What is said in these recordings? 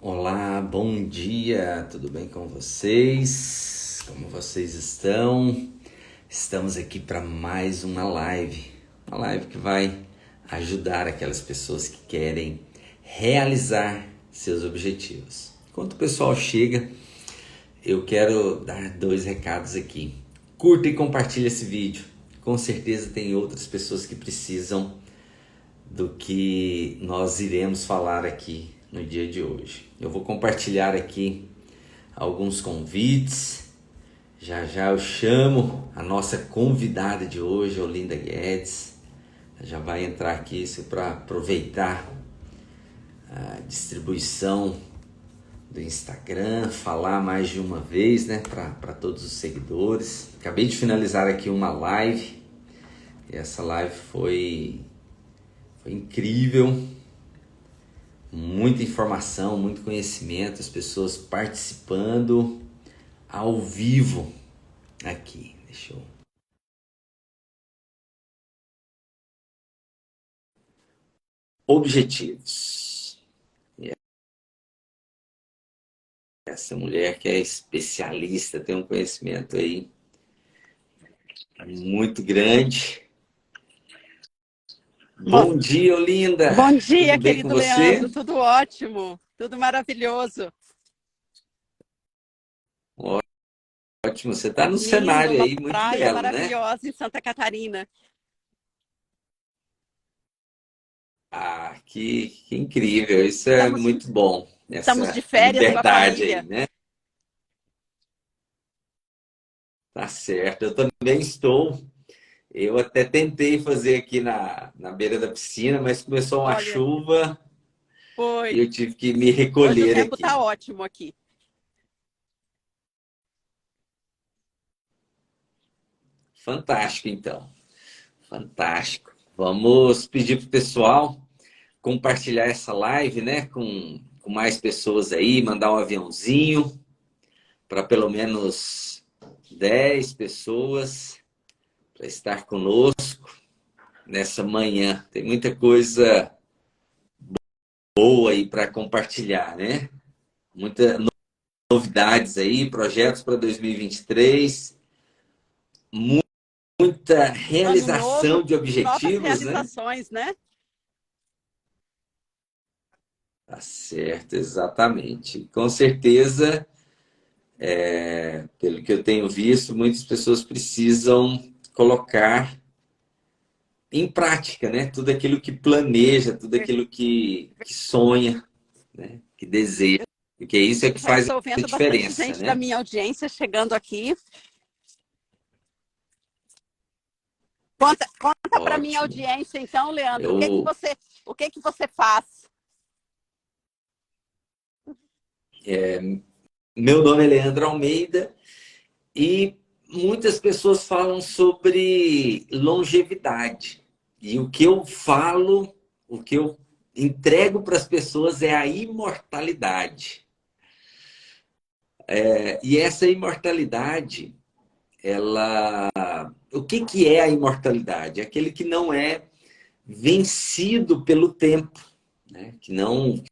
Olá, bom dia, tudo bem com vocês? Como vocês estão? Estamos aqui para mais uma live que vai ajudar aquelas pessoas que querem realizar seus objetivos. Enquanto o pessoal chega, eu quero dar dois recados aqui. Curta e compartilhe esse vídeo. Com certeza tem outras pessoas que precisam do que nós iremos falar aqui no dia de hoje. Eu vou compartilhar aqui alguns convites. Já já eu chamo a nossa convidada de hoje, Olinda Guedes. Já vai entrar aqui para aproveitar a distribuição do Instagram, falar mais de uma vez, né, para todos os seguidores. Acabei de finalizar aqui uma live. E essa live foi incrível. Muita informação, muito conhecimento, as pessoas participando ao vivo aqui. Deixa eu... Objetivos. E essa mulher que é especialista, tem um conhecimento aí muito grande. Bom dia, Olinda! Bom dia, Tudo bem com querido você? Leandro. Tudo ótimo, tudo maravilhoso. Ótimo, você está no Lindo, cenário uma aí muito praia belo, né? maravilhosa em Santa Catarina. Ah, que incrível, isso é Estamos, muito bom, estamos de essa férias com a liberdade aí, família. né? Tá certo, eu também estou. Eu até tentei fazer aqui na beira da piscina, mas começou uma Olha, chuva e foi. eu tive que me Hoje o recolher tempo aqui. está ótimo aqui. Fantástico, então. Fantástico. Vamos pedir para o pessoal compartilhar essa live, né, com mais pessoas aí, mandar um aviãozinho para pelo menos 10 pessoas para estar conosco nessa manhã. Tem muita coisa boa aí para compartilhar, né? Muitas novidades aí, projetos para 2023, muita Ano realização novo, de novas objetivos, né? realizações, né? Tá certo, exatamente. Com certeza, pelo que eu tenho visto, muitas pessoas precisam colocar em prática, né? Tudo aquilo que planeja, tudo aquilo que sonha, né? Que deseja. Porque isso é que Já faz estou a vendo bastante diferença, gente da né? minha audiência chegando aqui. Conta para minha Ótimo. audiência, então, Leandro, Eu, o que que você faz? Meu nome é Leandro Almeida e muitas pessoas falam sobre longevidade. E o que eu falo, o que eu entrego para as pessoas é a imortalidade. E essa imortalidade, ela... O que é a imortalidade? É aquele que não é vencido pelo tempo, né? Que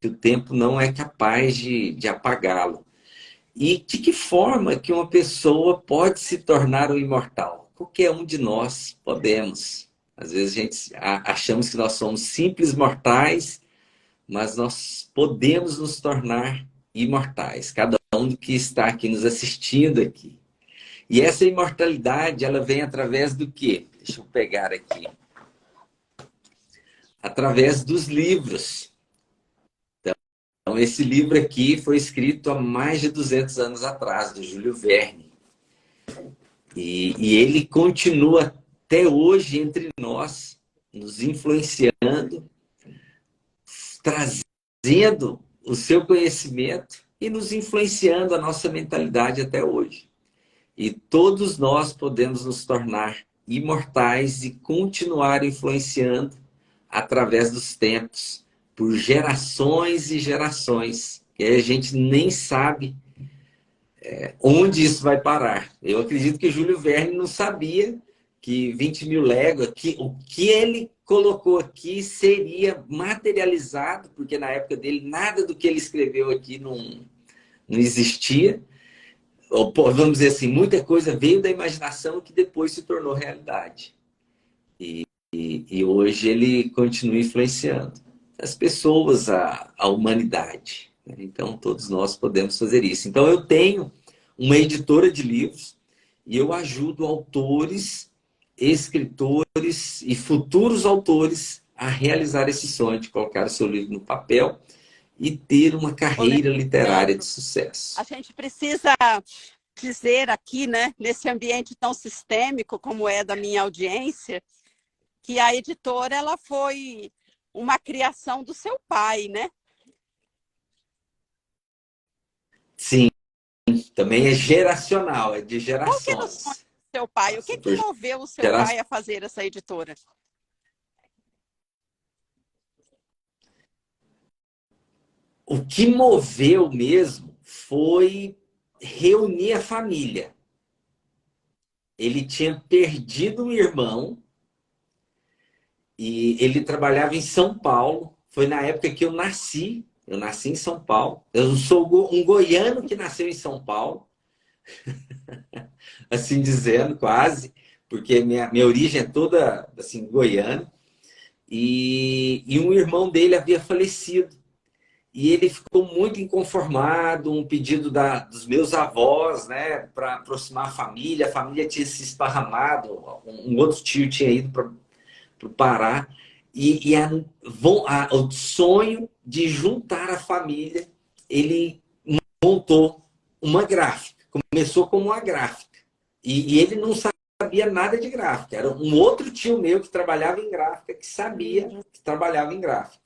o tempo não é capaz de apagá-lo. E de que forma que uma pessoa pode se tornar um imortal? Qualquer um de nós podemos. Às vezes a gente achamos que nós somos simples mortais, mas nós podemos nos tornar imortais. Cada um que está aqui nos assistindo aqui. E essa imortalidade, ela vem através do quê? Deixa eu pegar aqui. Através dos livros. Então, esse livro aqui foi escrito há mais de 200 anos atrás, do Júlio Verne. E ele continua até hoje entre nós, nos influenciando, trazendo o seu conhecimento e nos influenciando a nossa mentalidade até hoje. E todos nós podemos nos tornar imortais e continuar influenciando através dos tempos, por gerações e gerações. E aí a gente nem sabe onde isso vai parar. Eu acredito que Júlio Verne não sabia que 20 mil léguas, o que ele colocou aqui seria materializado, porque na época dele nada do que ele escreveu aqui não existia. Ou, vamos dizer assim, muita coisa veio da imaginação que depois se tornou realidade. E hoje ele continua influenciando as pessoas, a humanidade. Então, todos nós podemos fazer isso. Então, eu tenho uma editora de livros e eu ajudo autores, escritores e futuros autores a realizar esse sonho de colocar o seu livro no papel e ter uma Ô, carreira literária de Leandro, sucesso. a gente precisa dizer aqui, né, nesse ambiente tão sistêmico como é da minha audiência, que a editora ela foi uma criação do seu pai, né? Sim, também é geracional, é de Qual que era o sonho gerações. do seu pai? O Passa que por moveu o seu gerações. pai a fazer essa editora? O que moveu mesmo foi reunir a família. Ele tinha perdido um irmão e ele trabalhava em São Paulo. Foi na época que eu nasci. Eu nasci em São Paulo. Eu sou um goiano que nasceu em São Paulo, assim dizendo, quase, porque minha origem é toda assim goiana. E um irmão dele havia falecido. E ele ficou muito inconformado, um pedido dos meus avós, né, para aproximar a família tinha se esparramado, um outro tio tinha ido para o Pará, o sonho de juntar a família, ele montou uma gráfica, começou como uma gráfica, e ele não sabia nada de gráfica, era um outro tio meu que trabalhava em gráfica, que sabia que trabalhava em gráfica.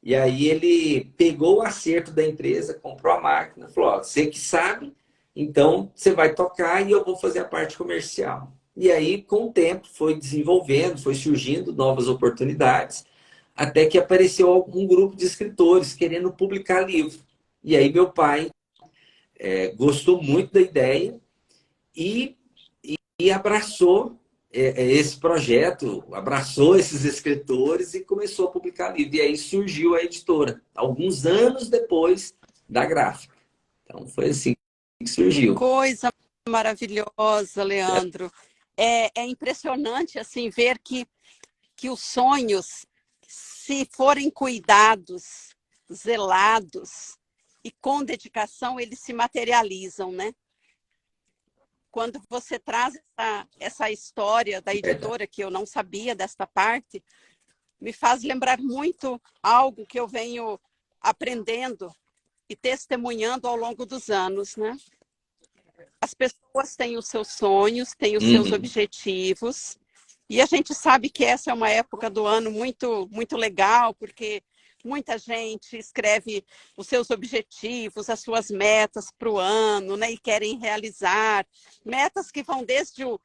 E aí ele pegou o acerto da empresa, comprou a máquina, falou, ó, você que sabe, então você vai tocar e eu vou fazer a parte comercial. E aí, com o tempo, foi desenvolvendo, foi surgindo novas oportunidades, até que apareceu um grupo de escritores querendo publicar livro. E aí meu pai gostou muito da ideia e, e abraçou esse projeto, abraçou esses escritores e começou a publicar livro. E aí surgiu a editora, alguns anos depois da gráfica. Então foi assim que Que surgiu. coisa maravilhosa, Leandro. É impressionante assim ver que os sonhos, se forem cuidados, zelados e com dedicação, eles se materializam, né? Quando você traz essa história da Verdade. editora, que eu não sabia desta parte, me faz lembrar muito algo que eu venho aprendendo e testemunhando ao longo dos anos, né? As pessoas têm os seus sonhos, têm os seus Uhum. objetivos, e a gente sabe que essa é uma época do ano muito, muito legal, porque muita gente escreve os seus objetivos, as suas metas para o ano, né? E querem realizar. Metas que vão desde o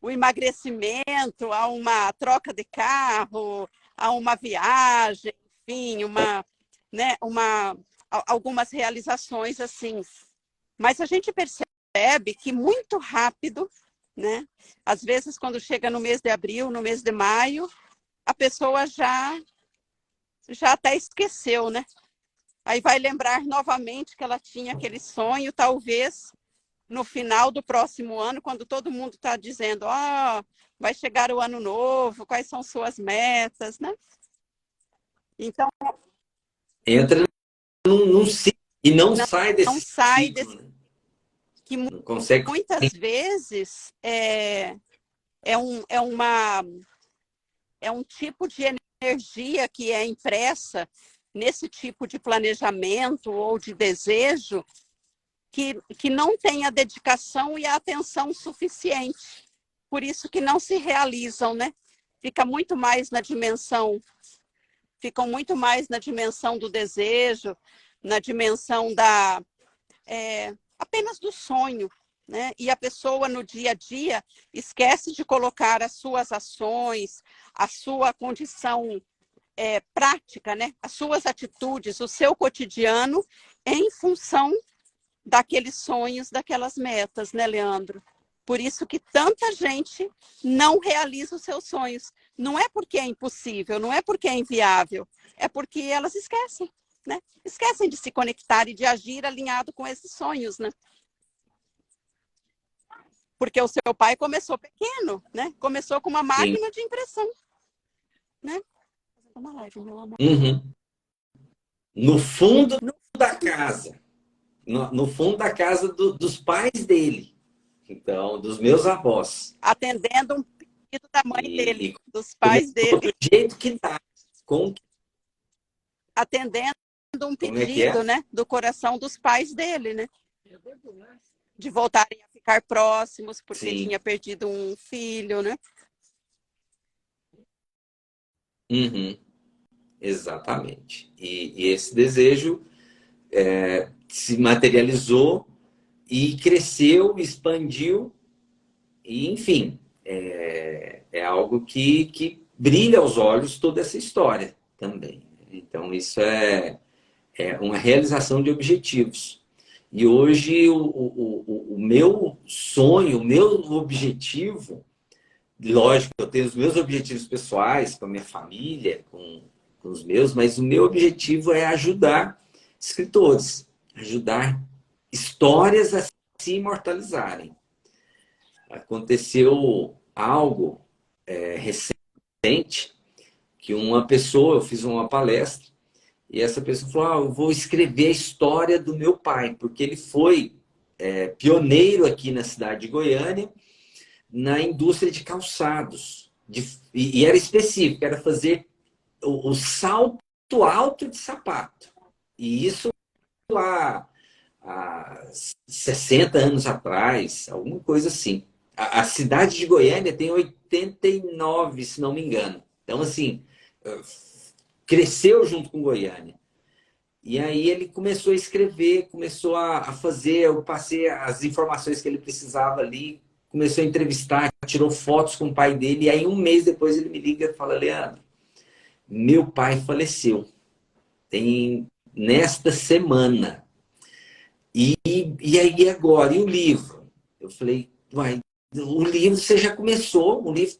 emagrecimento, a uma troca de carro, a uma viagem, enfim, né, algumas realizações assim. Mas a gente percebe que muito rápido, né? Às vezes, quando chega no mês de abril, no mês de maio, a pessoa já até esqueceu, né? Aí vai lembrar novamente que ela tinha aquele sonho, talvez no final do próximo ano, quando todo mundo está dizendo, vai chegar o ano novo, quais são suas metas, né? Então, Entra num ciclo e não não, sai não desse sai ciclo, desse né? que Não consegue. muitas vezes é, um, é, uma, é um tipo de energia que é impressa nesse tipo de planejamento ou de desejo que não tem a dedicação e a atenção suficiente. Por isso que não se realizam, né? Ficam muito mais na dimensão do desejo, na dimensão apenas do sonho, né? E a pessoa no dia a dia esquece de colocar as suas ações, a sua condição prática, né? As suas atitudes, o seu cotidiano em função daqueles sonhos, daquelas metas, né, Leandro? Por isso que tanta gente não realiza os seus sonhos, não é porque é impossível, não é porque é inviável, é porque elas esquecem, né? Esquecem de se conectar e de agir alinhado com esses sonhos, né? Porque o seu pai começou pequeno, né? Começou com uma Sim. máquina de impressão, né? Uma live, meu amor. Uhum. No fundo da casa. No fundo da casa dos pais dele. Então, dos meus avós. Atendendo um pedido da mãe dele, E dos pais começou do dele. jeito que dá. Com, Atendendo um como é que pedido, é? né? Do coração dos pais dele, né? De voltarem a ficar próximos, porque Sim. tinha perdido um filho, né? Uhum. Exatamente. E esse desejo se materializou e cresceu, expandiu, e enfim, é algo que brilha aos olhos toda essa história também. Então, isso é uma realização de objetivos. E hoje, o meu sonho, o meu objetivo, lógico, eu tenho os meus objetivos pessoais, com a minha família, com os meus, mas o meu objetivo é ajudar escritores, ajudar histórias a se imortalizarem. Aconteceu algo recente que uma pessoa, eu fiz uma palestra, e essa pessoa falou: eu vou escrever a história do meu pai, porque ele foi pioneiro aqui na cidade de Goiânia, na indústria de calçados. E era específico, era fazer o salto alto de sapato. E isso há 60 anos atrás, alguma coisa assim. A cidade de Goiânia tem 89, se não me engano. Então, assim, cresceu junto com Goiânia. E aí ele começou a escrever, começou a fazer, eu passei as informações que ele precisava ali, começou a entrevistar, tirou fotos com o pai dele, e aí um mês depois ele me liga e fala: Leandro, meu pai faleceu. Tem nesta semana. E aí agora? E o livro? Eu falei: uai, o livro você já começou, o livro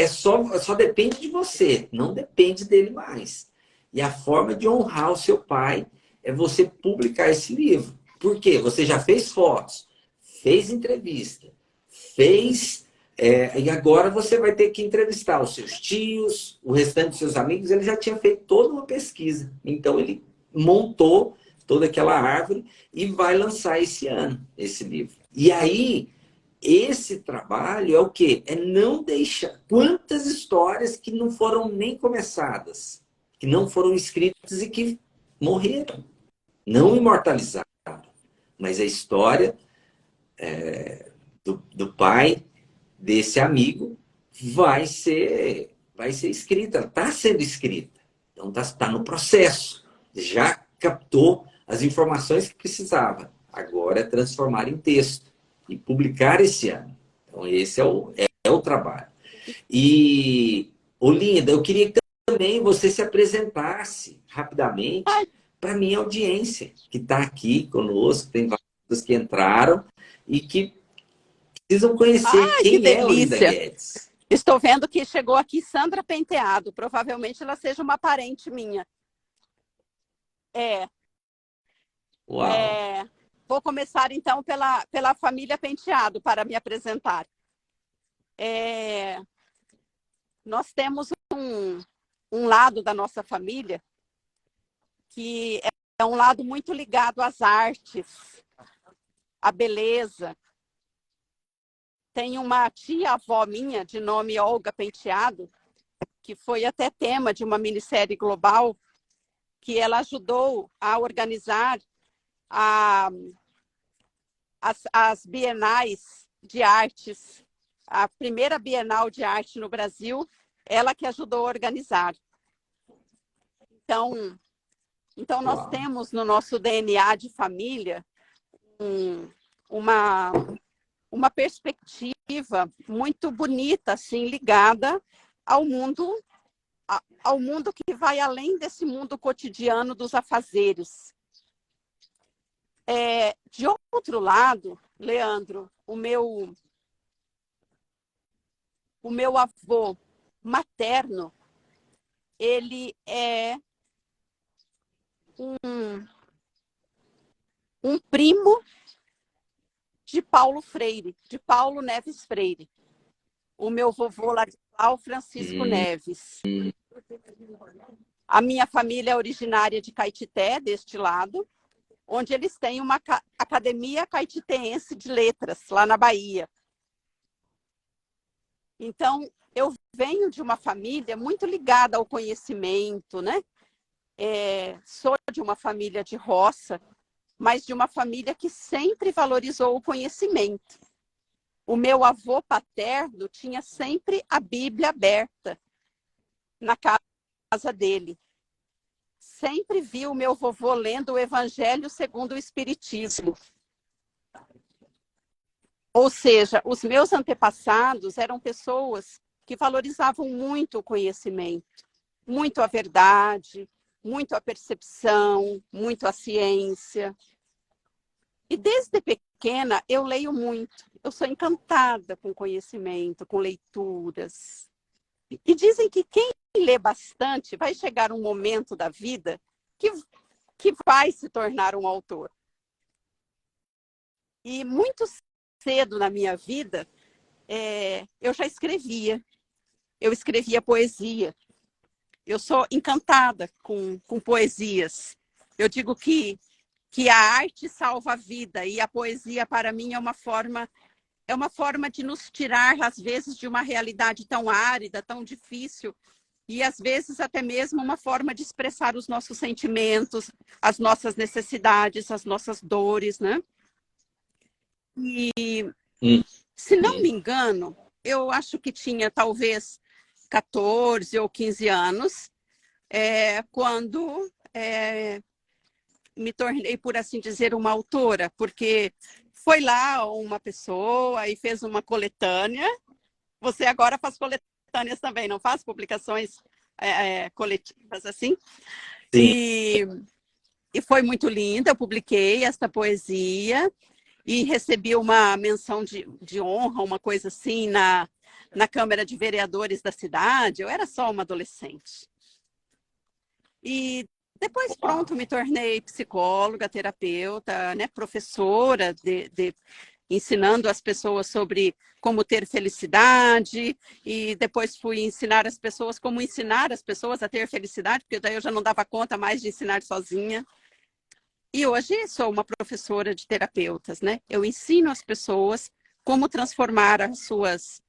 só depende de você, não depende dele mais. E a forma de honrar o seu pai é você publicar esse livro. Por quê? Você já fez fotos, fez entrevista, fez. E agora você vai ter que entrevistar os seus tios, o restante dos seus amigos. Ele já tinha feito toda uma pesquisa. Então ele montou toda aquela árvore e vai lançar esse ano esse livro. E aí, esse trabalho é o quê? É não deixar. Quantas histórias que não foram nem começadas, que não foram escritas e que morreram, não imortalizaram. Mas a história do pai desse amigo vai ser escrita, está sendo escrita. Então está no processo. Já captou as informações que precisava. Agora é transformar em texto e publicar esse ano. Então esse é o trabalho. E, Olinda, eu queria que também você se apresentasse rapidamente para a minha audiência, que está aqui conosco, tem vários que entraram e que precisam conhecer Ai, que quem é Olinda delícia! Guedes. Estou vendo que chegou aqui Sandra Penteado. Provavelmente ela seja uma parente minha. É, Uau! vou começar então pela família Penteado para me apresentar. Nós temos um lado da nossa família que é um lado muito ligado às artes, à beleza. Tem uma tia-avó minha, de nome Olga Penteado, que foi até tema de uma minissérie global, que ela ajudou a organizar as bienais de artes. A primeira Bienal de Arte no Brasil, ela que ajudou a organizar. Então nós Uau! temos no nosso DNA de família uma perspectiva muito bonita, assim, ligada ao mundo que vai além desse mundo cotidiano dos afazeres. De outro lado, Leandro, o meu avô materno, ele é um primo de Paulo Freire, de Paulo Neves Freire. O meu vovô Ladislau Francisco Neves. A minha família é originária de Caetité, deste lado, onde eles têm uma academia caetitense de letras, lá na Bahia. Então, eu venho de uma família muito ligada ao conhecimento, né? Sou de uma família de roça, mas de uma família que sempre valorizou o conhecimento. O meu avô paterno tinha sempre a Bíblia aberta na casa dele. Sempre vi o meu vovô lendo o Evangelho segundo o Espiritismo. Ou seja, os meus antepassados eram pessoas que valorizavam muito o conhecimento, muito a verdade, muito a percepção, muito a ciência. E desde pequena eu leio muito. Eu sou encantada com conhecimento, com leituras. E dizem que quem lê bastante vai chegar um momento da vida que vai se tornar um autor. E muito cedo na minha vida, eu já escrevia. Eu escrevia poesia. Eu sou encantada com poesias. Eu digo que a arte salva a vida e a poesia, para mim, é uma forma de nos tirar, às vezes, de uma realidade tão árida, tão difícil, e, às vezes, até mesmo uma forma de expressar os nossos sentimentos, as nossas necessidades, as nossas dores, né? E, se não me engano, eu acho que tinha, talvez, 14 ou 15 anos, quando me tornei, por assim dizer, uma autora, porque foi lá uma pessoa e fez uma coletânea. Você agora faz coletâneas também, não faz? Publicações coletivas assim? Sim. E foi muito linda, eu publiquei esta poesia e recebi uma menção de honra, uma coisa assim, na Câmara de Vereadores da cidade. Eu era só uma adolescente. E depois, pronto, me tornei psicóloga, terapeuta, né, professora, ensinando as pessoas sobre como ter felicidade, e depois fui ensinar as pessoas como ensinar as pessoas a ter felicidade, porque daí eu já não dava conta mais de ensinar sozinha. E hoje sou uma professora de terapeutas, né? Eu ensino as pessoas como transformar as suas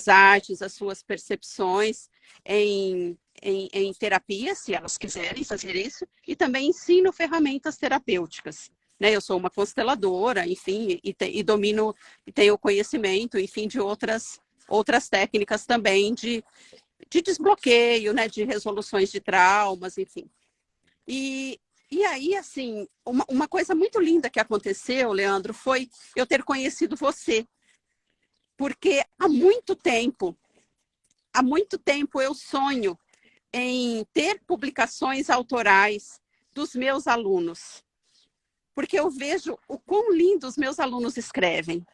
artes, as suas percepções em terapia, se elas quiserem fazer isso, e também ensino ferramentas terapêuticas. Né? Eu sou uma consteladora, enfim, e domino, e tenho conhecimento, enfim, de outras técnicas também de desbloqueio, né? De resoluções de traumas, enfim. E aí, assim, uma coisa muito linda que aconteceu, Leandro, foi eu ter conhecido você. Porque há muito tempo eu sonho em ter publicações autorais dos meus alunos. Porque eu vejo o quão lindo os meus alunos escrevem.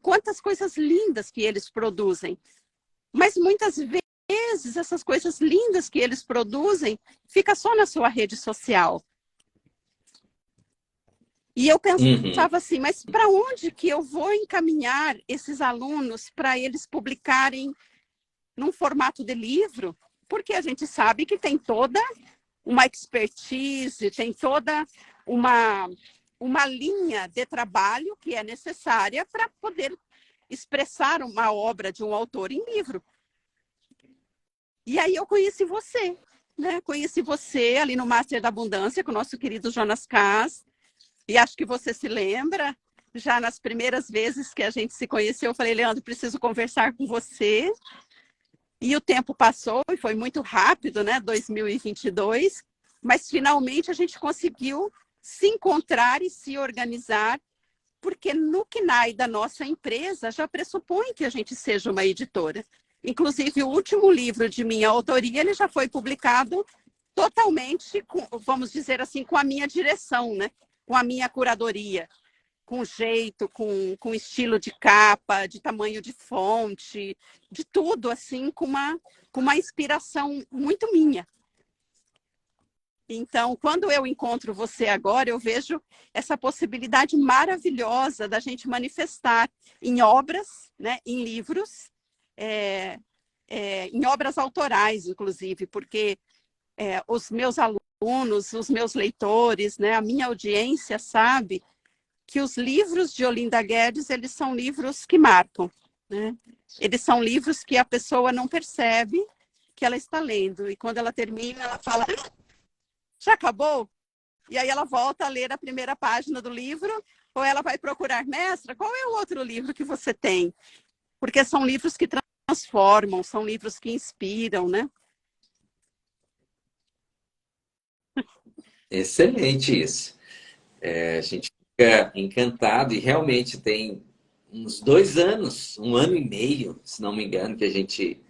Quantas coisas lindas que eles produzem. Mas muitas vezes essas coisas lindas que eles produzem fica só na sua rede social. E eu pensava assim, mas para onde que eu vou encaminhar esses alunos para eles publicarem num formato de livro? Porque a gente sabe que tem toda uma expertise, tem toda uma linha de trabalho que é necessária para poder expressar uma obra de um autor em livro. E aí eu conheci você, né? Conheci você ali no Master da Abundância com o nosso querido Jonas Kass. E acho que você se lembra, já nas primeiras vezes que a gente se conheceu, eu falei, Leandro, preciso conversar com você. E o tempo passou e foi muito rápido, né? 2022. Mas finalmente a gente conseguiu se encontrar e se organizar, porque no KNAI da nossa empresa já pressupõe que a gente seja uma editora. Inclusive, o último livro de minha autoria, ele já foi publicado totalmente, vamos dizer assim, com a minha direção, né? Com a minha curadoria. com jeito, com estilo de capa, de tamanho de fonte, de tudo, assim, com uma inspiração muito minha. Então, quando eu encontro você agora, eu vejo essa possibilidade maravilhosa da gente manifestar em obras, né, em livros, em obras autorais, inclusive, porque os meus alunos, os meus leitores, né, a minha audiência sabe que os livros de Olinda Guedes, eles são livros que marcam, né? Eles são livros que a pessoa não percebe que ela está lendo. E quando ela termina, ela fala, já acabou? E aí ela volta a ler a primeira página do livro, ou ela vai procurar, mestra, qual é o outro livro que você tem? Porque são livros que transformam, são livros que inspiram, né? Excelente isso. A gente fica encantado e realmente tem uns 2 anos, 1 ano e meio, se não me engano, que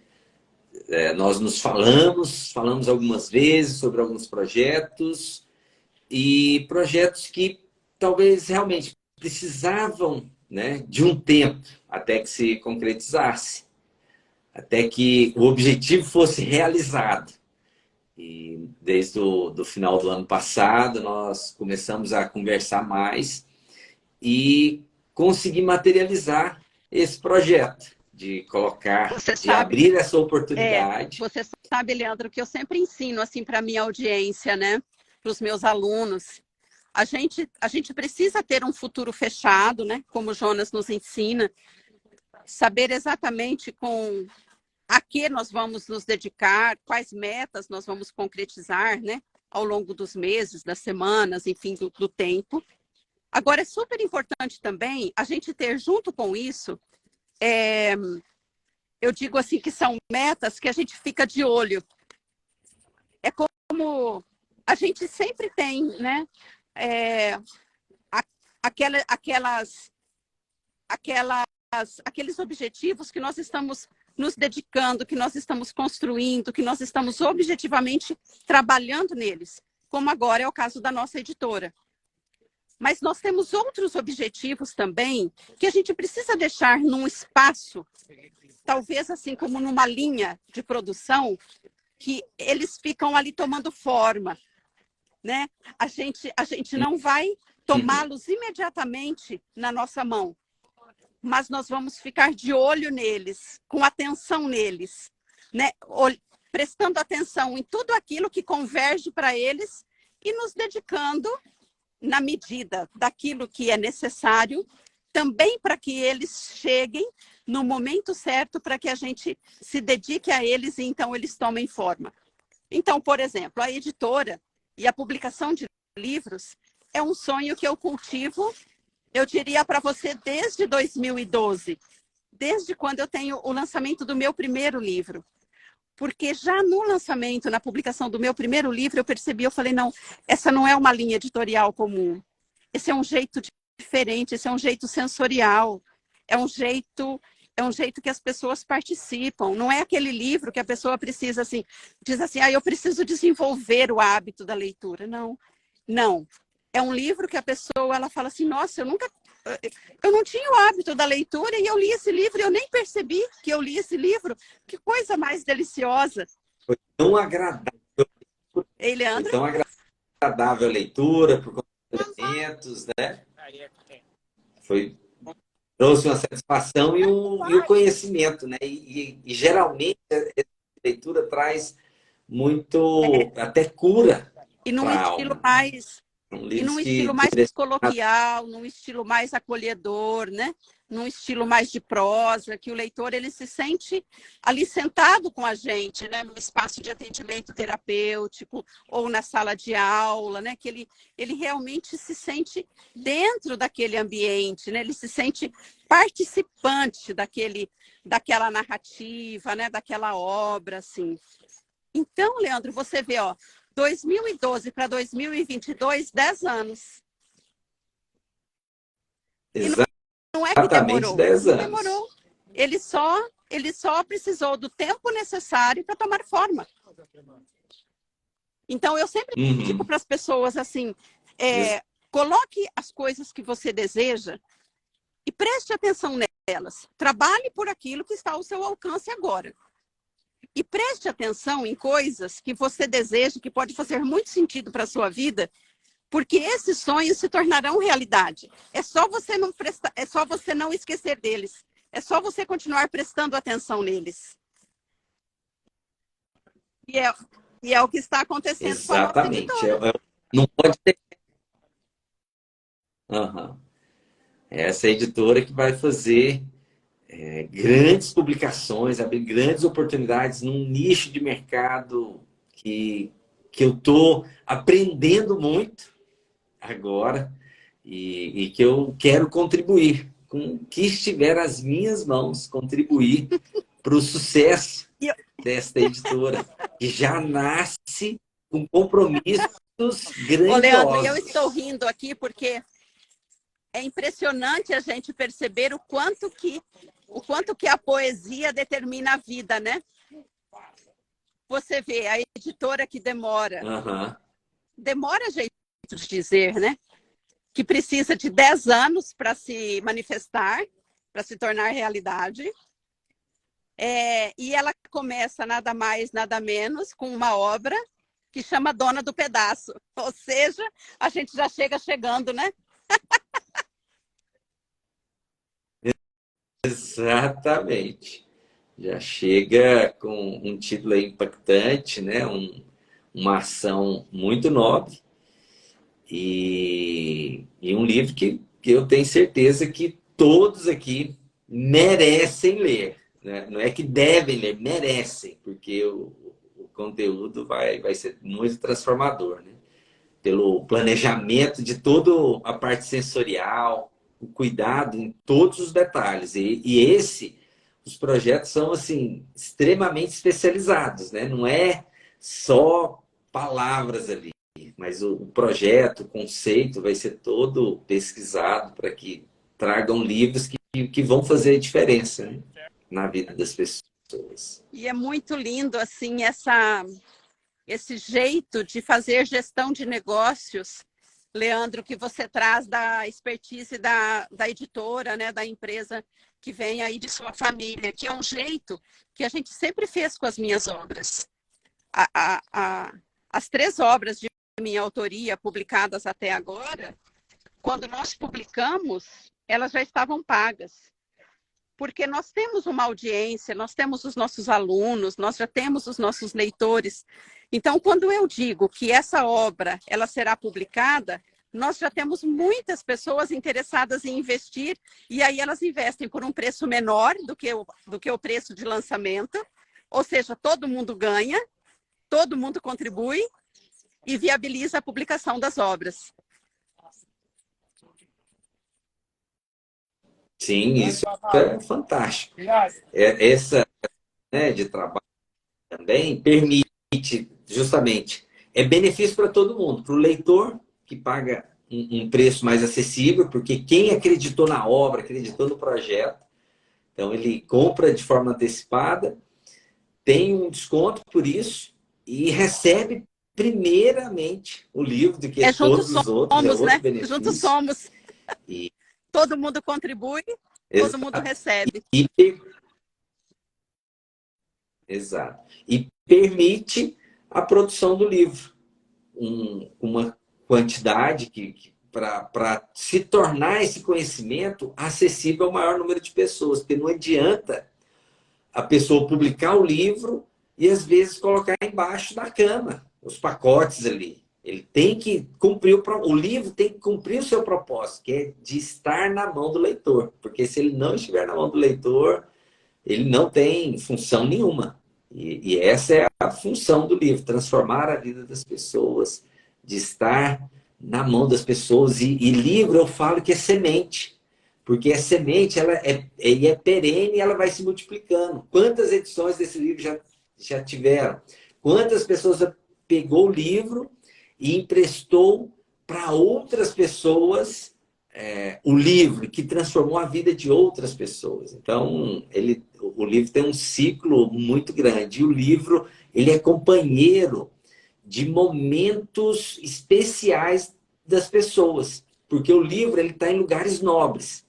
nós nos falamos algumas vezes sobre alguns projetos e projetos que talvez realmente precisavam, né, de um tempo até que se concretizasse, até que o objetivo fosse realizado. E desde o final do ano passado, nós começamos a conversar mais e conseguir materializar esse projeto, de colocar, Você de sabe, abrir essa oportunidade. você sabe, Leandro, que eu sempre ensino assim para a minha audiência, né? Para os meus alunos. A gente precisa ter um futuro fechado, né? Como o Jonas nos ensina, saber exatamente com a que nós vamos nos dedicar, quais metas nós vamos concretizar, né? Ao longo dos meses, das semanas, enfim, do tempo. Agora, é super importante também a gente ter junto com isso, eu digo assim, que são metas que a gente fica de olho. É como a gente sempre tem, né? Aquelas, aqueles objetivos que nós estamos nos dedicando, que nós estamos construindo, que nós estamos objetivamente trabalhando neles, como agora é o caso da nossa editora. Mas nós temos outros objetivos também que a gente precisa deixar num espaço, talvez assim como numa linha de produção, que eles ficam ali tomando forma, né? A gente não vai tomá-los imediatamente na nossa mão, mas nós vamos ficar de olho neles, com atenção neles, né? Prestando atenção em tudo aquilo que converge para eles e nos dedicando na medida daquilo que é necessário, também para que eles cheguem no momento certo para que a gente se dedique a eles e então eles tomem forma. Então, por exemplo, a editora e a publicação de livros é um sonho que eu cultivo, eu diria para você, desde 2012, desde quando eu tenho o lançamento do meu primeiro livro. Porque já no lançamento, na publicação do meu primeiro livro, eu percebi, eu falei, não, essa não é uma linha editorial comum. Esse é um jeito diferente, esse é um jeito sensorial, é um jeito que as pessoas participam. Não é aquele livro que a pessoa precisa, assim, diz assim, eu preciso desenvolver o hábito da leitura. Não, não. É um livro que a pessoa, ela fala assim, nossa, eu não tinha o hábito da leitura e eu li esse livro e eu nem percebi que eu li esse livro. Que coisa mais deliciosa. Foi tão agradável, Ei, foi Leandro? tão agradável a leitura, por conta dos elementos, né? Trouxe uma satisfação e o conhecimento, né? E geralmente a leitura traz muito, até cura E num para a estilo alma. mais São E num livros estilo que mais coloquial, num estilo mais acolhedor, né? Num estilo mais de prosa, que o leitor ele se sente ali sentado com a gente, né? No espaço de atendimento terapêutico ou na sala de aula, né? Que ele realmente se sente dentro daquele ambiente, né? Ele se sente participante daquela narrativa, né? Daquela obra, assim. Então, Leandro, você vê, 2012 para 2022, 10 anos. E não é que exatamente demorou. 10 Não anos. demorou. Ele só precisou do tempo necessário para tomar forma. Então, eu sempre digo Uhum. para as pessoas assim, Coloque as coisas que você deseja e preste atenção nelas. Trabalhe por aquilo que está ao seu alcance agora. E preste atenção em coisas que você deseja, que pode fazer muito sentido para a sua vida, porque esses sonhos se tornarão realidade. É só você não esquecer deles. É só você continuar prestando atenção neles. E é o que está acontecendo Exatamente. com a nossa editora. Não pode ter. Uhum. Essa é a editora que vai fazer grandes publicações, abrir grandes oportunidades num nicho de mercado que eu estou aprendendo muito agora e que eu quero contribuir com o que estiver às minhas mãos, contribuir para o sucesso desta editora, que já nasce com compromissos grandiosos. Ô, Leandro, eu estou rindo aqui porque é impressionante a gente perceber o quanto que a poesia determina a vida, né? Você vê a editora que demora. Uhum. Demora, jeito de dizer, né? Que precisa de 10 anos para se manifestar, para se tornar realidade. E ela começa nada mais, nada menos com uma obra que chama Dona do Pedaço. Ou seja, a gente já chegando, né? Exatamente. Já chega com um título aí impactante, né? Uma ação muito nobre e um livro que eu tenho certeza que todos aqui merecem ler, né? Não é que devem ler, merecem, porque o conteúdo vai ser muito transformador, né? Pelo planejamento de toda a parte sensorial, o cuidado em todos os detalhes. Os projetos são assim extremamente especializados, né? Não é só palavras ali, mas o projeto, o conceito vai ser todo pesquisado para que tragam livros que vão fazer diferença, né? Na vida das pessoas. E é muito lindo assim esse jeito de fazer gestão de negócios, Leandro, que você traz da expertise da editora, né, da empresa que vem aí de sua família, que é um jeito que a gente sempre fez com as minhas obras. As 3 obras de minha autoria publicadas até agora, quando nós publicamos, elas já estavam pagas. Porque nós temos uma audiência, nós temos os nossos alunos, nós já temos os nossos leitores. Então, quando eu digo que essa obra ela será publicada, nós já temos muitas pessoas interessadas em investir, e aí elas investem por um preço menor do que o preço de lançamento, ou seja, todo mundo ganha, todo mundo contribui e viabiliza a publicação das obras. Sim, isso é fantástico. Essa, né, de trabalho também permite, justamente, é benefício para todo mundo, para o leitor, que paga um preço mais acessível, porque quem acreditou na obra, acreditou no projeto, então ele compra de forma antecipada, tem um desconto por isso e recebe primeiramente o livro do que todos os outros, é outro benefício. Juntos somos. E... todo mundo contribui, todo mundo recebe. Exato. E permite a produção do livro. Uma quantidade para se tornar esse conhecimento acessível ao maior número de pessoas. Porque não adianta a pessoa publicar o livro e, às vezes, colocar embaixo da cama os pacotes ali. Ele tem que cumprir o livro tem que cumprir o seu propósito, que é de estar na mão do leitor. Porque se ele não estiver na mão do leitor, ele não tem função nenhuma. E essa é a função do livro, transformar a vida das pessoas, de estar na mão das pessoas. E livro, eu falo que é semente, porque a semente ela é perene e ela vai se multiplicando. Quantas edições desse livro já tiveram? Quantas pessoas já pegou o livro e emprestou para outras pessoas o livro, que transformou a vida de outras pessoas. Então, o livro tem um ciclo muito grande. E o livro ele é companheiro de momentos especiais das pessoas. Porque o livro ele está em lugares nobres,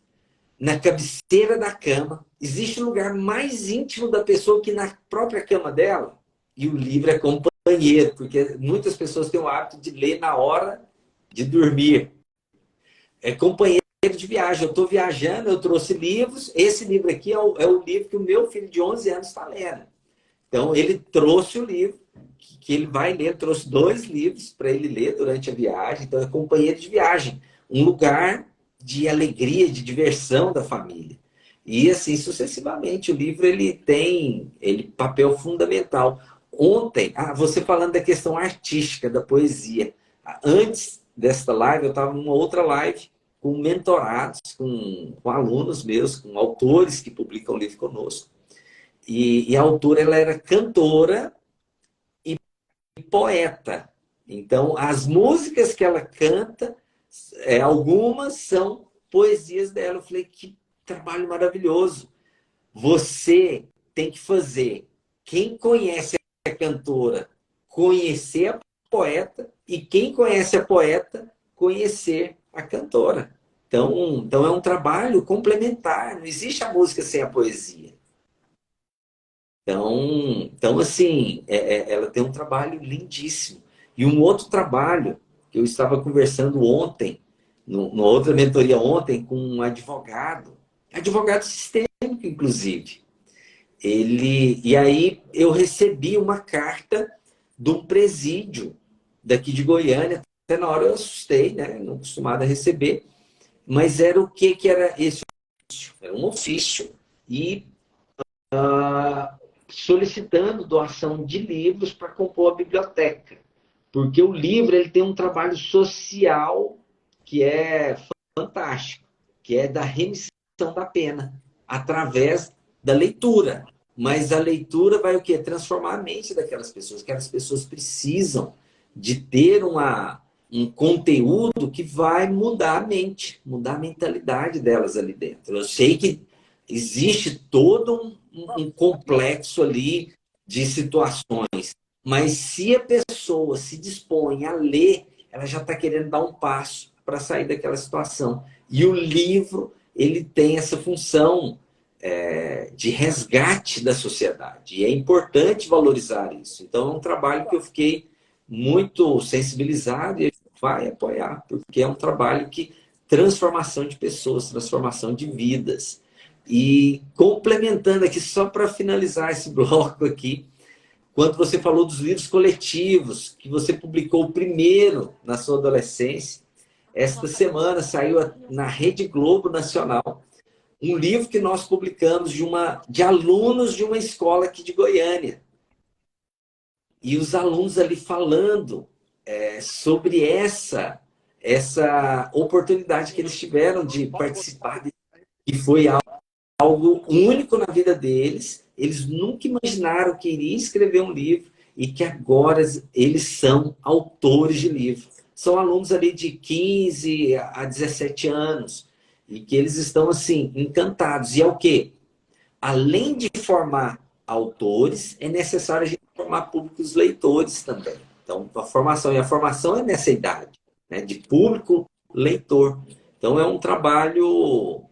na cabeceira da cama. Existe um lugar mais íntimo da pessoa que na própria cama dela. E o livro é companheiro, porque muitas pessoas têm o hábito de ler na hora de dormir. É companheiro de viagem. Eu estou viajando, eu trouxe livros. Esse livro aqui é o livro que o meu filho de 11 anos está lendo. Então, ele trouxe o livro que ele vai ler. Ele trouxe 2 livros para ele ler durante a viagem. Então, é companheiro de viagem. Um lugar de alegria, de diversão da família. E assim sucessivamente. O livro ele tem papel fundamental. Ontem, você falando da questão artística, da poesia. Antes desta live, eu estava numa outra live com mentorados, com alunos meus, com autores que publicam livro conosco. E a autora ela era cantora e poeta. Então, as músicas que ela canta, algumas são poesias dela. Eu falei, que trabalho maravilhoso. Você tem que fazer. Quem conhece a cantora, conhecer a poeta, e quem conhece a poeta, conhecer a cantora. Então é um trabalho complementar. Não existe a música sem a poesia. Então assim, ela tem um trabalho lindíssimo. E um outro trabalho, que eu estava conversando ontem, numa outra mentoria ontem, com um advogado sistêmico, inclusive. E aí eu recebi uma carta de um presídio daqui de Goiânia. Até na hora eu assustei, né? Não acostumado a receber. Mas era o que era esse ofício? Era um ofício. E solicitando doação de livros para compor a biblioteca. Porque o livro ele tem um trabalho social que é fantástico, que é da remissão da pena, através da leitura. Mas a leitura vai o quê? Transformar a mente daquelas pessoas. Aquelas pessoas precisam de ter um conteúdo que vai mudar a mente, mudar a mentalidade delas ali dentro. Eu sei que existe todo um complexo ali de situações, mas se a pessoa se dispõe a ler, ela já está querendo dar um passo para sair daquela situação. E o livro, ele tem essa função de resgate da sociedade. E é importante valorizar isso. Então, é um trabalho que eu fiquei muito sensibilizado e vai apoiar, porque é um trabalho que transformação de pessoas, transformação de vidas. E complementando aqui, só para finalizar esse bloco aqui, quando você falou dos livros coletivos, que você publicou o primeiro na sua adolescência, esta semana saiu na Rede Globo Nacional um livro que nós publicamos de alunos de uma escola aqui de Goiânia. E os alunos ali falando sobre essa oportunidade que eles tiveram de participar, que foi algo único na vida deles. Eles nunca imaginaram que iriam escrever um livro e que agora eles são autores de livro. São alunos ali de 15 a 17 anos e que eles estão assim encantados. E é o quê? Além de formar autores, é necessário a gente formar públicos leitores também. Então, a formação é nessa idade, né? De público leitor. Então, é um trabalho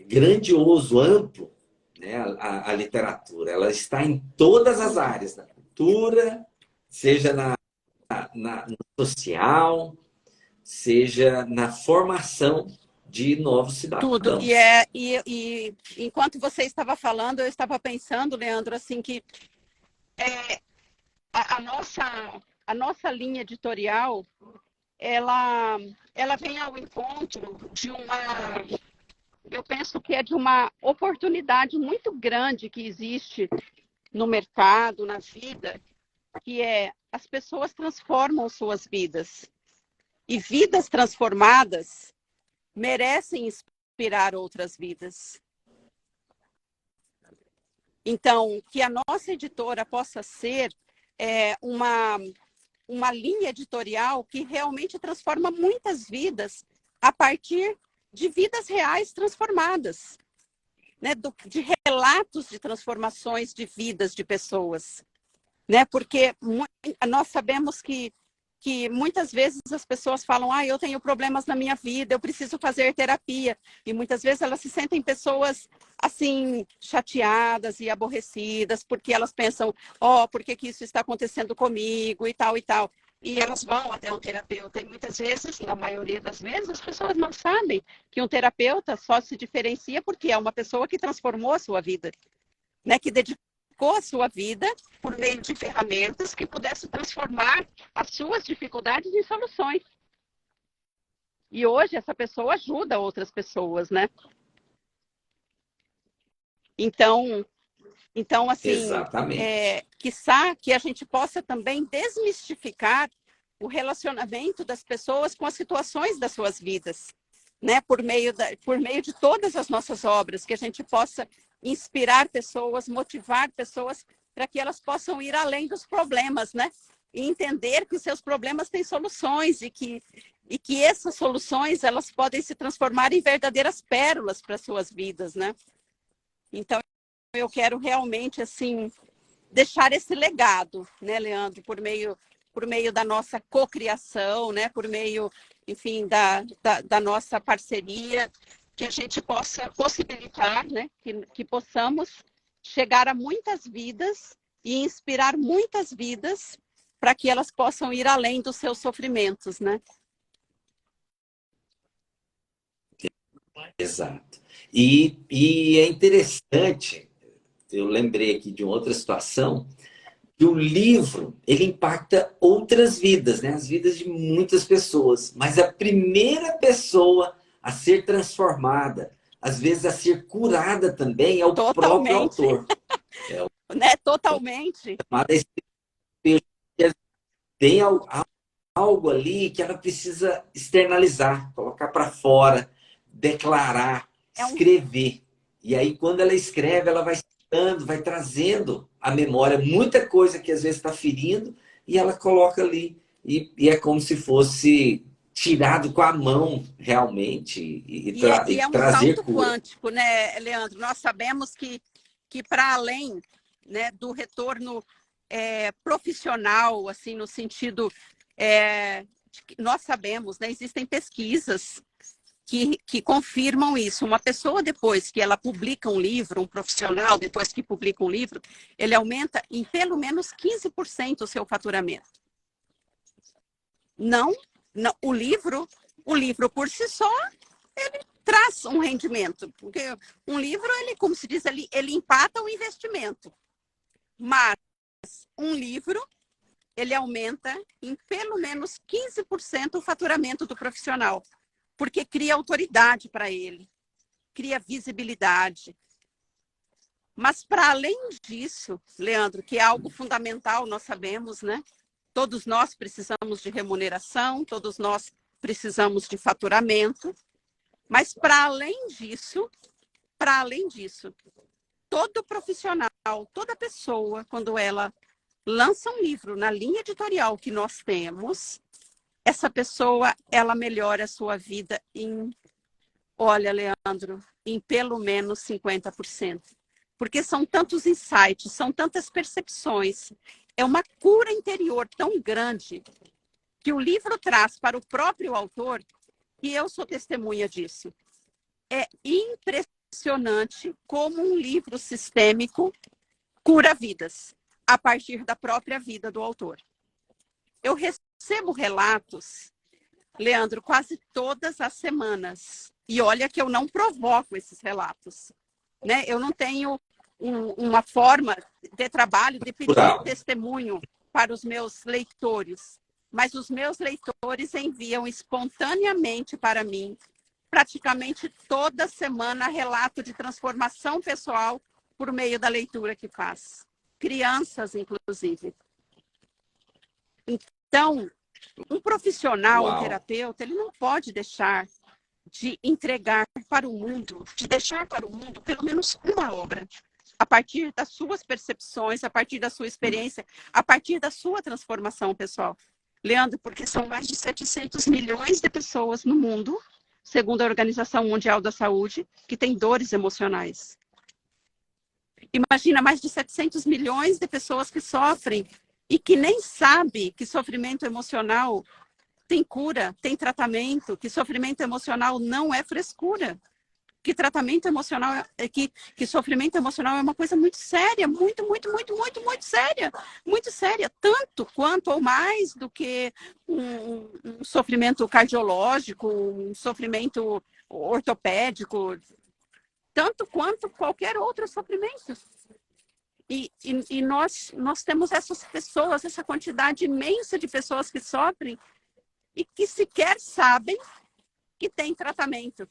grandioso, amplo, né? A literatura. Ela está em todas as áreas, na cultura, seja no social, seja na formação de novos Tudo. cidadãos. E enquanto você estava falando, eu estava pensando, Leandro, assim, que a nossa linha editorial, ela vem ao encontro eu penso que é de uma oportunidade muito grande que existe no mercado, na vida, que as pessoas transformam suas vidas. E vidas transformadas merecem inspirar outras vidas. Então, que a nossa editora possa ser uma linha editorial que realmente transforma muitas vidas a partir de vidas reais transformadas, né? De relatos de transformações de vidas de pessoas, né? Porque nós sabemos que que muitas vezes as pessoas falam, eu tenho problemas na minha vida, eu preciso fazer terapia. E muitas vezes elas se sentem pessoas, assim, chateadas e aborrecidas, porque elas pensam, por que que isso está acontecendo comigo e tal e tal. E elas vão até um terapeuta. E muitas vezes, na maioria das vezes, as pessoas não sabem que um terapeuta só se diferencia porque é uma pessoa que transformou a sua vida, né? Que dedicou a sua vida por meio de ferramentas que pudessem transformar as suas dificuldades em soluções. E hoje essa pessoa ajuda outras pessoas, né? Então assim, Exatamente. quiçá que a gente possa também desmistificar o relacionamento das pessoas com as situações das suas vidas, né? Por meio de todas as nossas obras, que a gente possa inspirar pessoas, motivar pessoas para que elas possam ir além dos problemas, né? E entender que seus problemas têm soluções e que essas soluções elas podem se transformar em verdadeiras pérolas para suas vidas, né? Então, eu quero realmente, assim, deixar esse legado, né, Leandro, por meio da nossa cocriação, né, por meio, enfim, da nossa parceria, que a gente possa possibilitar, né, que possamos chegar a muitas vidas e inspirar muitas vidas para que elas possam ir além dos seus sofrimentos, né? Exato. E é interessante, eu lembrei aqui de uma outra situação, que o livro, ele impacta outras vidas, né? As vidas de muitas pessoas. Mas a primeira pessoa a ser transformada, às vezes a ser curada também, é o próprio Totalmente, autor. É o né? Totalmente. chamado espelho. Tem algo ali que ela precisa externalizar, colocar para fora, declarar, É um escrever. E aí, quando ela escreve, ela vai citando, vai trazendo à memória muita coisa que às vezes está ferindo, e ela coloca ali. E é como se fosse tirado com a mão, realmente, E e é um trazer salto cura. quântico, né, Leandro? Nós sabemos que para além, né, do retorno profissional, assim, no sentido. Nós sabemos, né, existem pesquisas que confirmam isso. Uma pessoa, depois que ela publica um livro, um profissional, depois que publica um livro, ele aumenta em pelo menos 15% o seu faturamento. Não, não o livro por si só traz um rendimento, porque um livro, ele, como se diz ali, ele empata o investimento. Mas um livro, ele aumenta em pelo menos 15% o faturamento do profissional, porque cria autoridade para ele, cria visibilidade. Mas para além disso, Leandro, que é algo fundamental, nós sabemos, né? Todos nós precisamos de remuneração, todos nós precisamos de faturamento, mas para além disso, todo profissional, toda pessoa, quando ela lança um livro na linha editorial que nós temos, essa pessoa, ela melhora a sua vida olha, Leandro, em pelo menos 50%. Porque são tantos insights, são tantas percepções, é uma cura interior tão grande que o livro traz para o próprio autor, e eu sou testemunha disso. É impressionante como um livro sistêmico cura vidas, a partir da própria vida do autor. Eu recebo relatos, Leandro, quase todas as semanas. E olha que eu não provoco esses relatos, né? Eu não tenho uma forma de trabalho de pedir Cultural. testemunho para os meus leitores, mas os meus leitores enviam espontaneamente para mim, praticamente toda semana, relato de transformação pessoal por meio da leitura que faz. Crianças, inclusive. Então, um profissional, um Uau. terapeuta, ele não pode deixar de entregar para o mundo, de deixar para o mundo pelo menos uma obra, a partir das suas percepções, a partir da sua experiência, a partir da sua transformação pessoal. Leandro, porque são mais de 700 milhões de pessoas no mundo, segundo a Organização Mundial da Saúde, que têm dores emocionais. Imagina mais de 700 milhões de pessoas que sofrem e que nem sabe que sofrimento emocional tem cura, tem tratamento, que sofrimento emocional não é frescura, que tratamento emocional que sofrimento emocional é uma coisa muito séria, muito séria, muito séria, tanto quanto ou mais do que um sofrimento cardiológico, um sofrimento ortopédico, tanto quanto qualquer outro sofrimento. E nós temos essas pessoas, essa quantidade imensa de pessoas que sofrem e que sequer sabem que tem tratamento,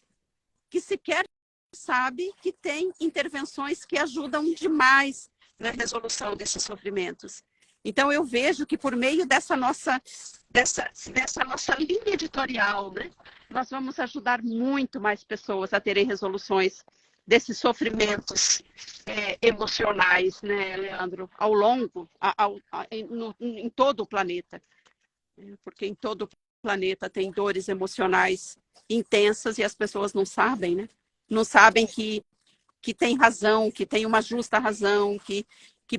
que sequer sabe que tem intervenções que ajudam demais na resolução desses sofrimentos. Então, eu vejo que por meio dessa nossa linha editorial, né, nós vamos ajudar muito mais pessoas a terem resoluções desses sofrimentos emocionais, né, Leandro, ao longo, em todo o planeta. Porque em todo o planeta tem dores emocionais intensas e as pessoas não sabem, né? Não sabem que tem razão, que tem uma justa razão, que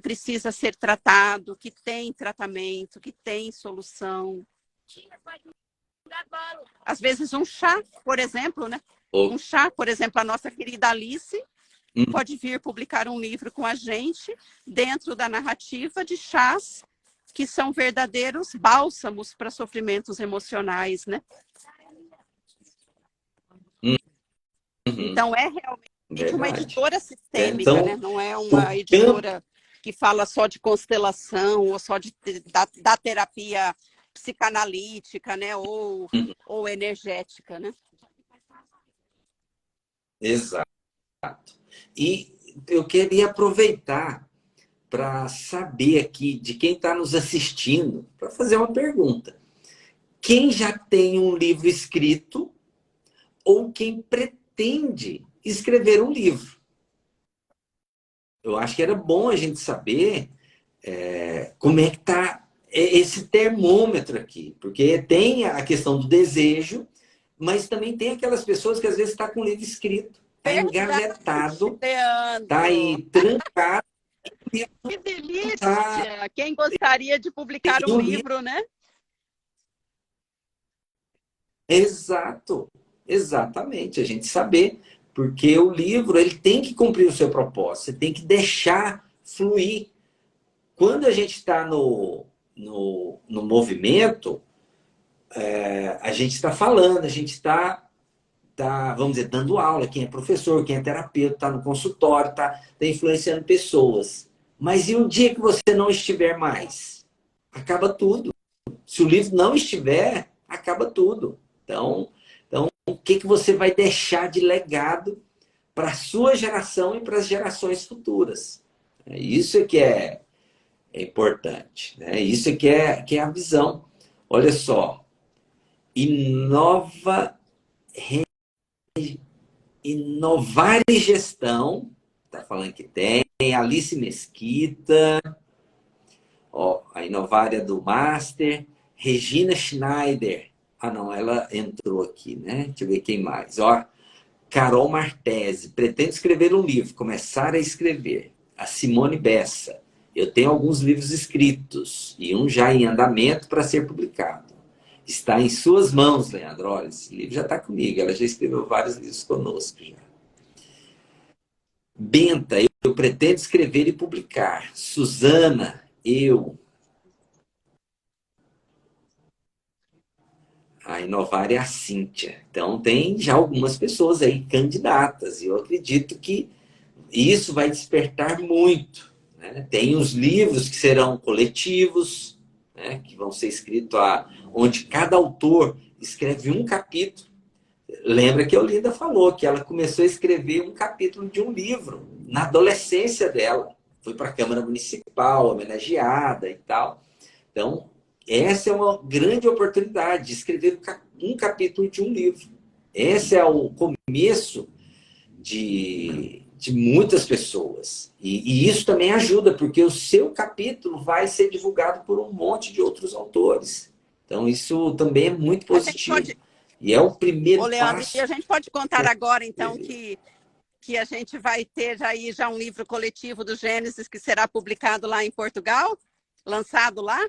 precisa ser tratado, que tem tratamento, que tem solução. Às vezes um chá, por exemplo, né? Um chá, por exemplo, a nossa querida Alice pode vir publicar um livro com a gente dentro da narrativa de chás que são verdadeiros bálsamos para sofrimentos emocionais, né? Então, é realmente uma editora sistêmica, então, né? Não é uma editora que fala só de constelação ou só da terapia psicanalítica, né? Ou energética, né? Exato. E eu queria aproveitar para saber aqui de quem está nos assistindo, para fazer uma pergunta. Quem já tem um livro escrito ou quem pretende escrever um livro? Eu acho que era bom a gente saber como é que está esse termômetro aqui, porque tem a questão do desejo, mas também tem aquelas pessoas que às vezes estão com o livro escrito, está engavetado, está aí trancado. Que delícia! Quem gostaria de publicar um livro, né? Exato, exatamente, a gente saber, porque o livro ele tem que cumprir o seu propósito, você tem que deixar fluir. Quando a gente está no movimento, a gente está falando, a gente está, vamos dizer, dando aula, quem é professor, quem é terapeuta, está no consultório, está influenciando pessoas. Mas e o dia que você não estiver mais? Acaba tudo. Se o livro não estiver, acaba tudo. Então o que você vai deixar de legado para a sua geração e para as gerações futuras? Isso é que é importante. Né? Isso é que é a visão. Olha só. Inovar e gestão. Está falando que tem. Alice Mesquita. Ó, a Inovária do Master. Regina Schneider. Ah, não, ela entrou aqui, né? Deixa eu ver quem mais. Ó, Carol Martese. Pretendo escrever um livro. Começar a escrever. A Simone Bessa. Eu tenho alguns livros escritos e um já em andamento para ser publicado. Está em suas mãos, Leandro. Olha, esse livro já está comigo. Ela já escreveu vários livros conosco. Já. Benta, eu pretendo escrever e publicar. Suzana, eu. A Inovar é a Cíntia. Então, tem já algumas pessoas aí candidatas. E eu acredito que isso vai despertar muito. Né? Tem os livros que serão coletivos, né? Que vão ser escritos onde cada autor escreve um capítulo. Lembra que a Olinda falou que ela começou a escrever um capítulo de um livro na adolescência dela. Foi para a Câmara Municipal, homenageada e tal. Então, essa é uma grande oportunidade de escrever um capítulo de um livro. Esse é o começo de muitas pessoas. E isso também ajuda, porque o seu capítulo vai ser divulgado por um monte de outros autores. Então, isso também é muito positivo. E é o primeiro Leandro, passo. e a gente pode contar agora, então, que a gente vai ter já um livro coletivo do Gênesis que será publicado lá em Portugal? lançado lá?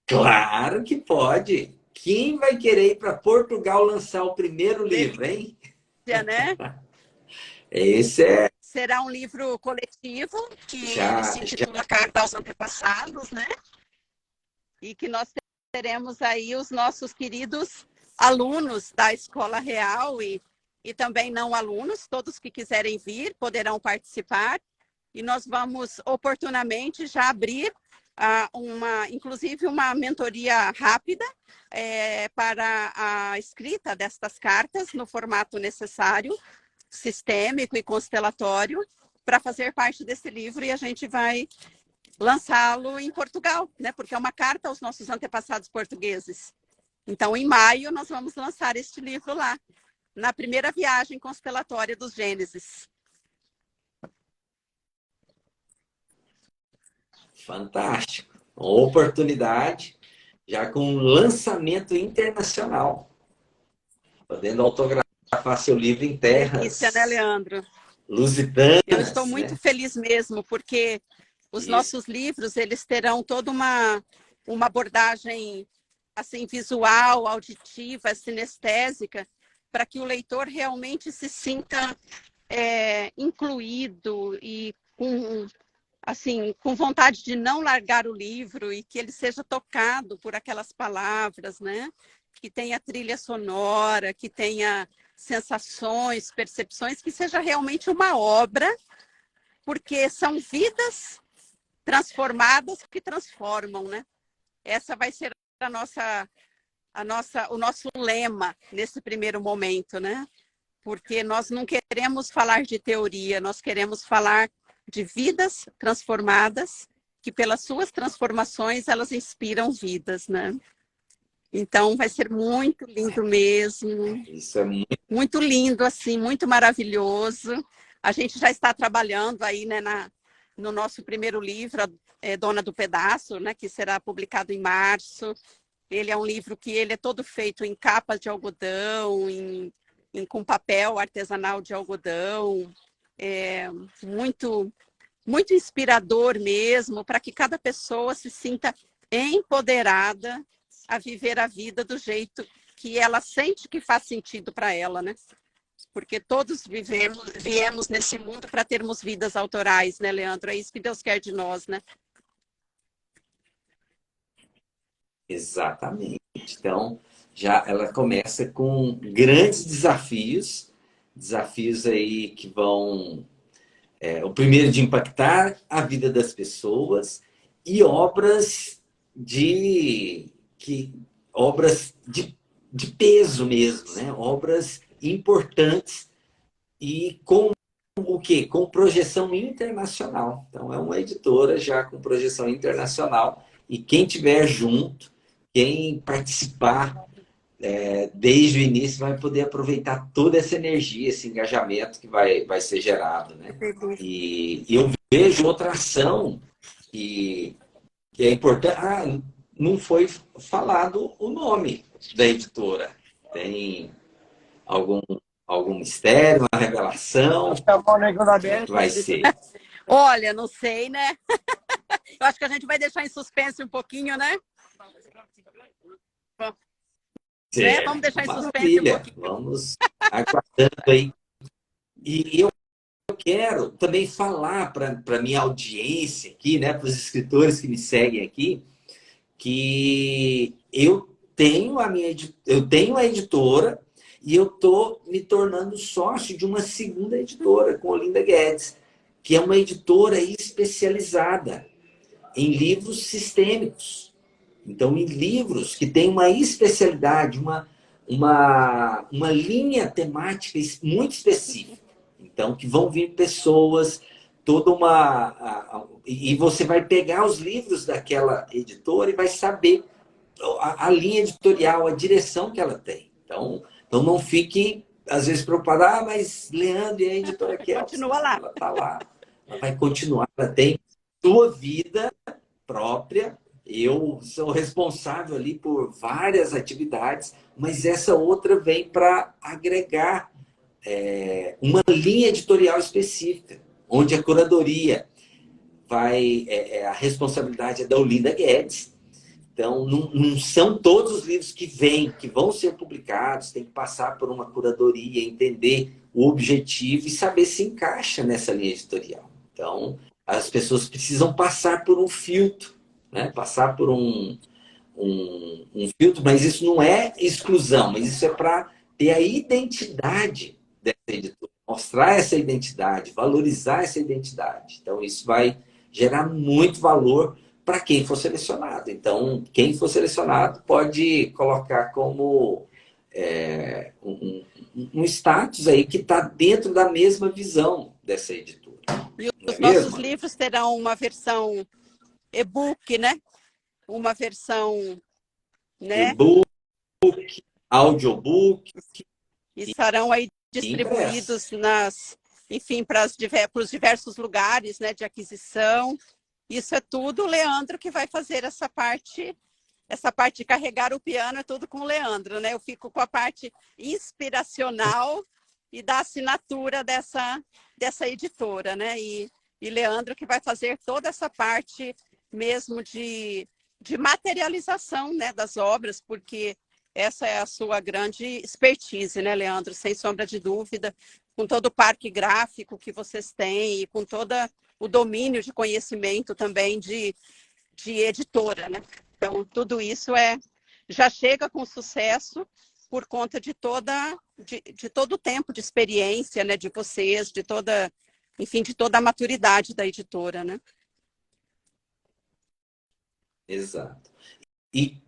Claro que pode. Quem vai querer ir para Portugal lançar o primeiro livro, Delícia, hein? né? Esse é Será um livro coletivo que ele se já intitula Carta aos Antepassados, né? E que nós teremos aí os nossos queridos alunos da Escola Real e também não alunos, todos que quiserem vir poderão participar. E nós vamos oportunamente já abrir inclusive uma mentoria rápida para a escrita destas cartas no formato necessário, sistêmico e constelatório, para fazer parte desse livro, e a gente vai lançá-lo em Portugal, né? Porque é uma carta aos nossos antepassados portugueses. Então, em maio, nós vamos lançar este livro lá, na primeira viagem constelatória dos Gênesis. fantástico. Uma oportunidade já com lançamento internacional, podendo autografar seu livro em Delícia, né, terras Leandro? Eu estou lusitanas, muito né? feliz mesmo, porque os Isso. nossos livros, eles terão toda uma abordagem assim visual, auditiva, sinestésica, para que o leitor realmente se sinta incluído e com vontade de não largar o livro, e que ele seja tocado por aquelas palavras, né? Que tenha trilha sonora, que tenha sensações, percepções, que seja realmente uma obra, porque são vidas transformadas que transformam, né? Essa vai ser o nosso lema nesse primeiro momento, né? Porque nós não queremos falar de teoria, nós queremos falar de vidas transformadas, que pelas suas transformações elas inspiram vidas, né? Então vai ser muito lindo mesmo, Isso é muito muito lindo, assim, muito maravilhoso. A gente já está trabalhando aí, né, no nosso primeiro livro, Dona do Pedaço, né, que será publicado em março. Ele é um livro que ele é todo feito em capas de algodão, com papel artesanal de algodão, muito, muito inspirador mesmo, para que cada pessoa se sinta empoderada a viver a vida do jeito que ela sente que faz sentido para ela, né? Porque todos viemos nesse mundo para termos vidas autorais, né, Leandro? É isso que Deus quer de nós, né? exatamente. Então, já ela começa com grandes desafios, desafios aí que vão o primeiro de impactar a vida das pessoas e obras de que obras de peso mesmo, né? Obras importantes e com o quê? Com projeção internacional. Então é uma editora já com projeção internacional e quem tiver junto, quem participar desde o início vai poder aproveitar toda essa energia, esse engajamento que vai ser gerado, né? E eu vejo outra ação que é importante. Não foi falado o nome da editora. Tem algum, algum mistério, uma revelação? Como é que vai ser? Olha, não sei, né? Eu acho que a gente vai deixar em suspense um pouquinho, né? Né? Vamos deixar em suspense um Maravilha. pouquinho. Vamos aguardando aí. E eu quero também falar para a minha audiência aqui, né, para os escritores que me seguem aqui, que eu tenho a editora e eu estou me tornando sócio de uma segunda editora com Olinda Guedes, que é uma editora especializada em livros sistêmicos. Então, em livros que têm uma especialidade, uma linha temática muito específica. Então, que vão vir pessoas, toda e você vai pegar os livros daquela editora e vai saber a linha editorial, a direção que ela tem. Então não fique, às vezes, preocupado, mas Leandro e a editora Kelsey, Continua não, lá. ela está lá, ela vai continuar, ela tem sua vida própria. Eu sou responsável ali por várias atividades, mas essa outra vem para agregar uma linha editorial específica, onde a curadoria a responsabilidade é da Olinda Guedes. Então, não são todos os livros que vão ser publicados, tem que passar por uma curadoria, entender o objetivo e saber se encaixa nessa linha editorial. Então, as pessoas precisam passar por um filtro, né? Passar por um filtro, mas isso não é exclusão, mas isso é para ter a identidade dessa editora, mostrar essa identidade, valorizar essa identidade. Então, isso vai gerar muito valor para quem for selecionado. Então, quem for selecionado pode colocar como um status aí que está dentro da mesma visão dessa editora. E os nossos livros terão uma versão e-book, né? Uma versão, né? E-book, audiobook. E estarão aí distribuídos enfim, para os diversos lugares, né, de aquisição. Isso é tudo o Leandro que vai fazer essa parte de carregar o piano, é tudo com o Leandro, né? Eu fico com a parte inspiracional e da assinatura dessa editora, né? E Leandro que vai fazer toda essa parte mesmo de materialização, né, das obras, porque essa é a sua grande expertise, né, Leandro? Sem sombra de dúvida, com todo o parque gráfico que vocês têm e com todo o domínio de conhecimento também de editora, né? Então, tudo isso já chega com sucesso por conta de todo o tempo de experiência, né, de vocês, enfim, de toda a maturidade da editora, né? Exato. E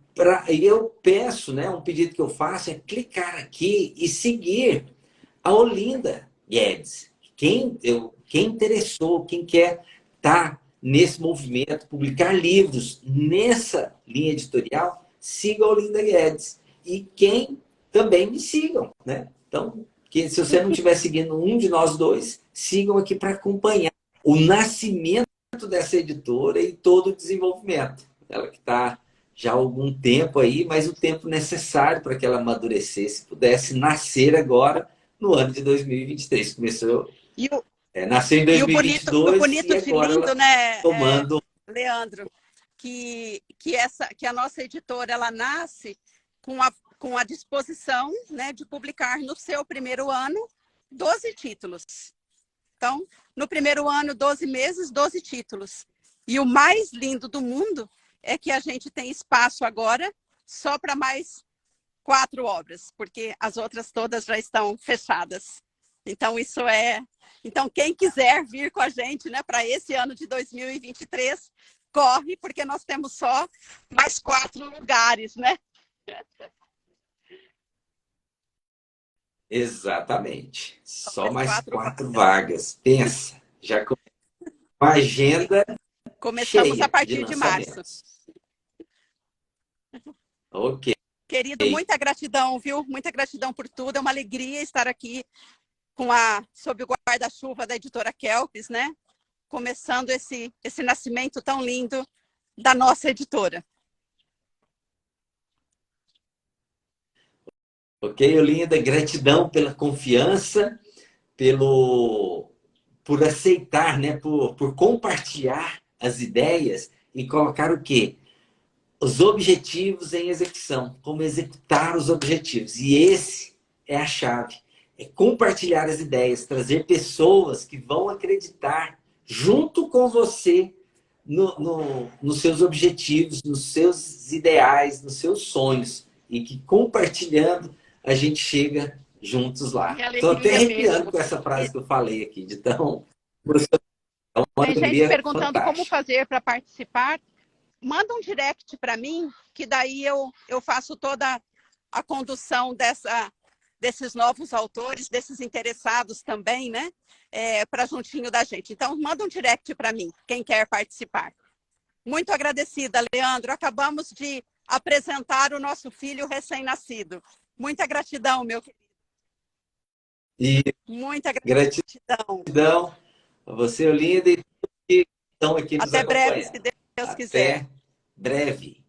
eu peço, né, um pedido que eu faço é clicar aqui e seguir a Olinda Guedes. Quem interessou, quem quer estar nesse movimento, publicar livros nessa linha editorial, siga a Olinda Guedes. E quem também me sigam, né? Então, se você não estiver seguindo um de nós dois, sigam aqui para acompanhar o nascimento dessa editora e todo o desenvolvimento. Ela que está já há algum tempo aí, mas o tempo necessário para que ela amadurecesse, pudesse nascer agora no ano de 2023. Começou, nasceu em 2022 o bonito e de agora lindo, né, tomando... Leandro, que a nossa editora ela nasce com a disposição, né, de publicar no seu primeiro ano 12 títulos. Então, no primeiro ano, 12 meses, 12 títulos. E o mais lindo do mundo é que a gente tem espaço agora só para mais 4 obras, porque as outras todas já estão fechadas. Então, Então, quem quiser vir com a gente, né, para esse ano de 2023, corre, porque nós temos só mais 4 lugares, né? Exatamente. Só mais 4 vagas. Pensa, já com a agenda começamos cheia a partir de março. Ok. Querido, muita gratidão, viu? Muita gratidão por tudo. É uma alegria estar aqui sob o guarda-chuva da editora Kelpis, né? Começando esse nascimento tão lindo da nossa editora. Ok, Olinda, gratidão pela confiança, por aceitar, né? Por compartilhar as ideias e colocar o quê? Os objetivos em execução, como executar os objetivos. E esse é a chave. É compartilhar as ideias, trazer pessoas que vão acreditar junto com você nos seus objetivos, nos seus ideais, nos seus sonhos. E que compartilhando a gente chega juntos lá. Estou até arrepiando mesmo com essa frase que eu falei aqui, de tão... Tem gente perguntando como fazer para participar. Manda um direct para mim, que daí eu faço toda a condução desses novos autores, desses interessados também, né? Para juntinho da gente. Então, manda um direct para mim, quem quer participar. Muito agradecida, Leandro. Acabamos de apresentar o nosso filho recém-nascido. Muita gratidão, meu querido. E muita gratidão a você, Olinda, e todos que estão aqui nos acompanhando. Até breve, se Deus quiser. Até breve.